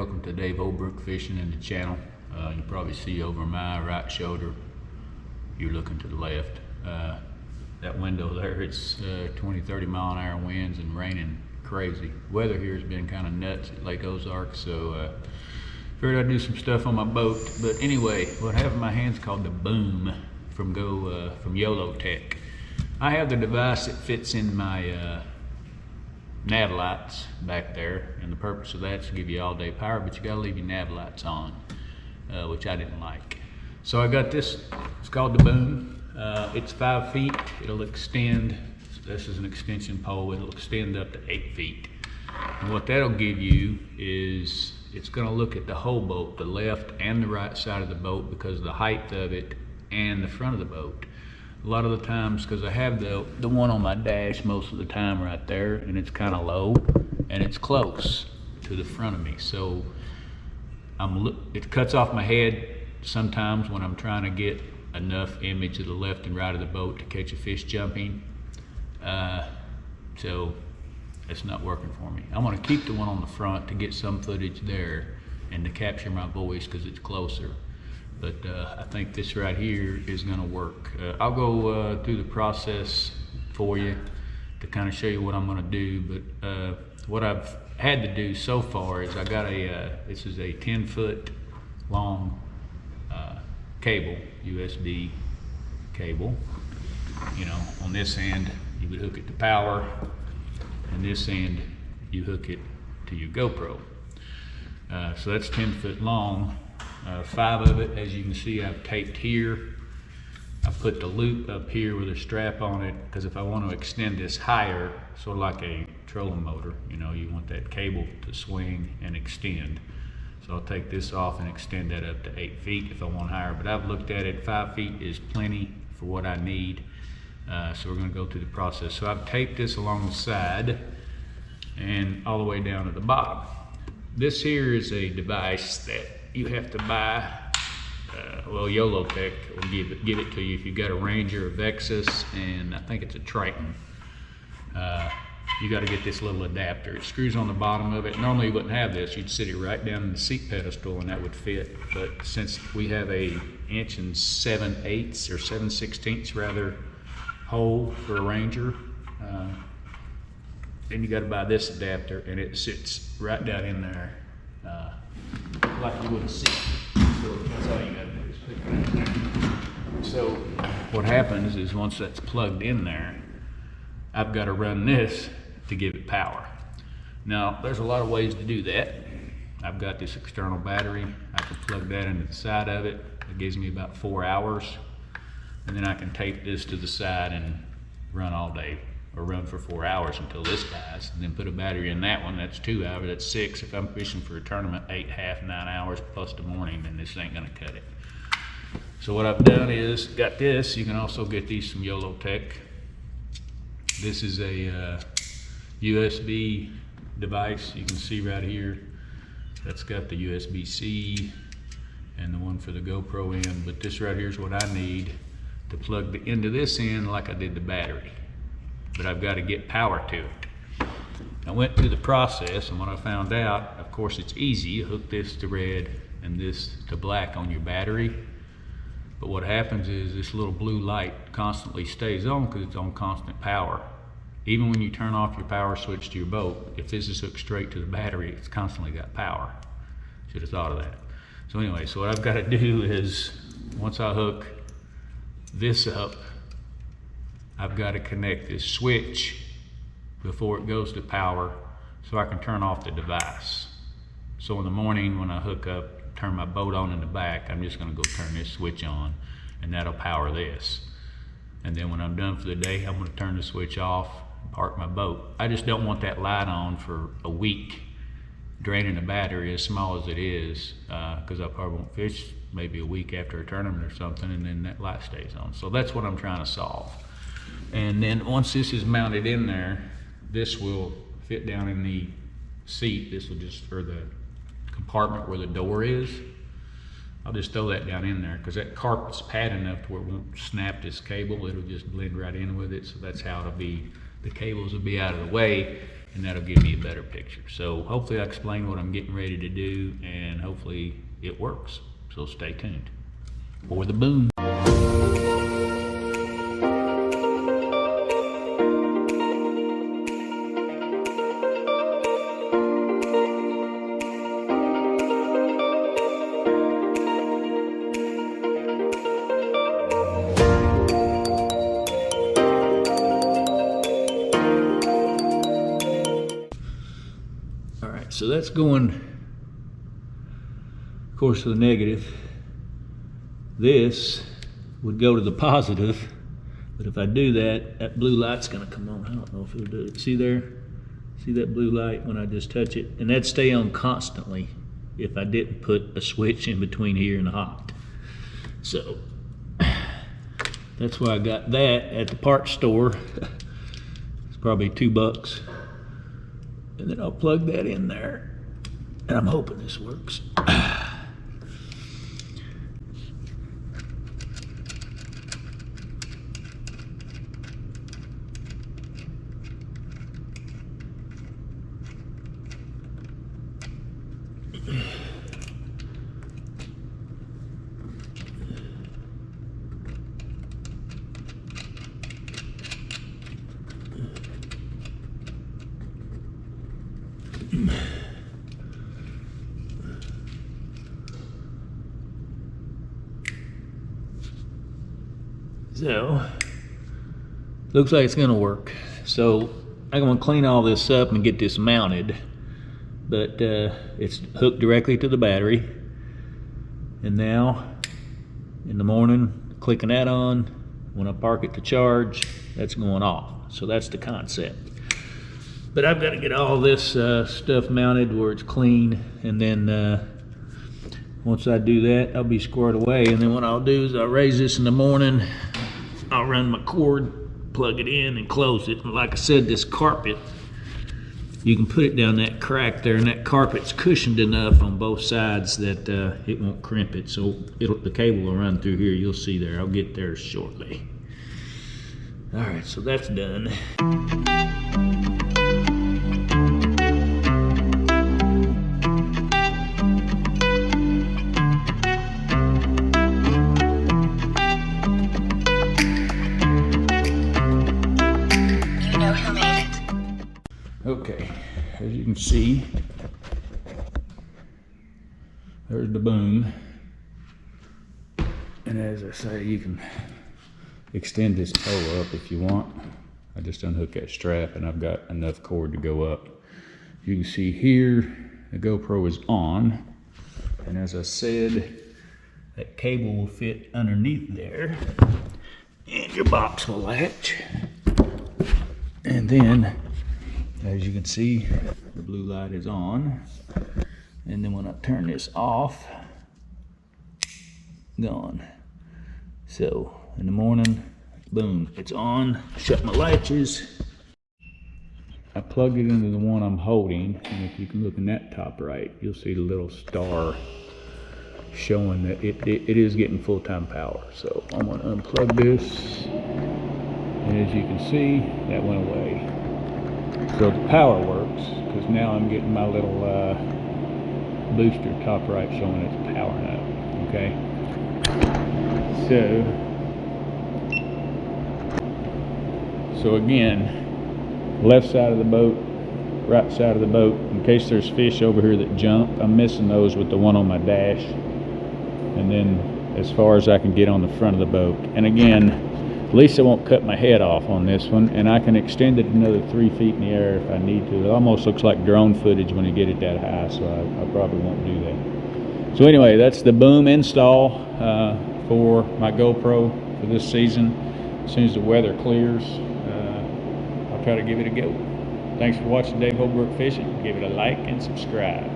welcome to Dave Holbrook Fishing in the channel. You probably see over my right shoulder, you're looking to the left. That window there, it's 20-30 mile an hour winds and raining crazy. Weather here has been kind of nuts at Lake Ozark, so figured I'd do some stuff on my boat. But anyway, what I have in my hands is called the Boom from Yolotek. I have the device that fits in my nav lights back there, and the purpose of that is to give you all day power, but you gotta leave your nav lights on, which I didn't like. So I got this, it's called the Boom. It's 5 feet, it'll extend, this is an extension pole, it'll extend up to 8 feet. And what that'll give you is, it's gonna look at the whole boat, the left and the right side of the boat, because of the height of it and the front of the boat. A lot of the times, because I have the one on my dash most of the time right there, and it's kind of low and it's close to the front of me, so it cuts off my head sometimes when I'm trying to get enough image of the left and right of the boat to catch a fish jumping. So it's not working for me. I'm going to keep the one on the front to get some footage there and to capture my voice because it's closer. But I think this right here is going to work. I'll go through the process for you to kind of show you what I'm going to do. But what I've had to do so far is I got this is a 10-foot long cable, USB cable. You know, on this end you would hook it to power, and this end you hook it to your GoPro. So that's 10 foot long. 5 of it, as you can see, I've taped here. I put the loop up here with a strap on it, because if I want to extend this higher, sort of like a trolling motor, you know, you want that cable to swing and extend. So I'll take this off and extend that up to 8 feet if I want higher. But I've looked at it, 5 feet is plenty for what I need. So we're going to go through the process. So I've taped this along the side and all the way down to the bottom. This here is a device that you have to buy. Well, Yolotek will give it to you if you've got a Ranger, a Vexus, and I think it's a Triton. You got to get this little adapter. It screws on the bottom of it. Normally you wouldn't have this. You'd sit it right down in the seat pedestal and that would fit. But since we have a 1 7/8 or 7/16 rather hole for a Ranger, then you got to buy this adapter, and it sits right down in there like you would see. So that's all you got to do is put it right there. So what happens is once that's plugged in there, I've got to run this to give it power. Now there's a lot of ways to do that. I've got this external battery. I can plug that into the side of it. It gives me about 4 hours, and then I can tape this to the side and run all day, or run for 4 hours until this dies, and then put a battery in that one. That's 2 hours, that's 6. If I'm fishing for a tournament, 8, half, 9 hours plus the morning, then this ain't gonna cut it. So what I've done is got this. You can also get these from Yolotek. This is a USB device. You can see right here, that's got the USB-C and the one for the GoPro in, but this right here is what I need to plug into this in like I did the battery. But I've got to get power to it. I went through the process, and what I found out, of course it's easy. You hook this to red and this to black on your battery. But what happens is this little blue light constantly stays on because it's on constant power. Even when you turn off your power switch to your boat, if this is hooked straight to the battery, it's constantly got power. Should have thought of that. So anyway, so what I've got to do is, once I hook this up, I've got to connect this switch before it goes to power so I can turn off the device. So in the morning when I hook up, turn my boat on in the back, I'm just going to go turn this switch on, and that'll power this. And then when I'm done for the day, I'm going to turn the switch off and park my boat. I just don't want that light on for a week, draining the battery as small as it is, because I probably won't fish maybe a week after a tournament or something, and then that light stays on. So that's what I'm trying to solve. And then once this is mounted in there, this will fit down in the seat. This will just, or the compartment where the door is. I'll just throw that down in there because that carpet's padded enough to where it won't snap this cable. It'll just blend right in with it. So that's how it'll be. The cables will be out of the way. and that'll give me a better picture. So hopefully I explain what I'm getting ready to do, and hopefully it works. So stay tuned for the boom. So that's going, of course, to the negative. This would go to the positive, but if I do that, that blue light's gonna come on. I don't know if it'll do it. See there? See that blue light when I just touch it? And that'd stay on constantly if I didn't put a switch in between here and the hot. So that's why I got that at the parts store. It's probably $2. And then I'll plug that in there, and I'm hoping this works. So, looks like it's gonna work. So, I'm gonna clean all this up and get this mounted, but it's hooked directly to the battery. And now, in the morning, clicking that on, when I park it to charge, that's going off. So that's the concept. But I've got to get all this stuff mounted where it's clean, and then once I do that, I'll be squared away. And then what I'll do is I'll raise this in the morning, I'll run my cord, plug it in, and close it. And like I said, this carpet, you can put it down that crack there, and that carpet's cushioned enough on both sides that it won't crimp it. So the cable will run through here. You'll see there. I'll get there shortly. All right, so that's done. Okay, as you can see, there's the boom, and as I say, you can extend this toe up if you want. I just unhook that strap, and I've got enough cord to go up. You can see here the GoPro is on, and as I said, that cable will fit underneath there, and your box will latch. And then, as you can see, the blue light is on. And then when I turn this off, gone. So in the morning, boom, it's on. Shut my latches. I plugged it into the one I'm holding, and if you can look in that top right, you'll see the little star showing that it is getting full-time power. So I'm gonna unplug this, and as you can see, that went away. So the power works, because now I'm getting my little booster top right showing it's powering up, okay? So again, left side of the boat, right side of the boat, in case there's fish over here that jump, I'm missing those with the one on my dash. And then as far as I can get on the front of the boat. And again, at least I won't cut my head off on this one, and I can extend it another 3 feet in the air if I need to. It almost looks like drone footage when you get it that high, so I probably won't do that. So anyway, that's the boom install for my GoPro for this season. As soon as the weather clears, I'll try to give it a go. Thanks for watching Dave Holbrook Fishing. Give it a like and subscribe.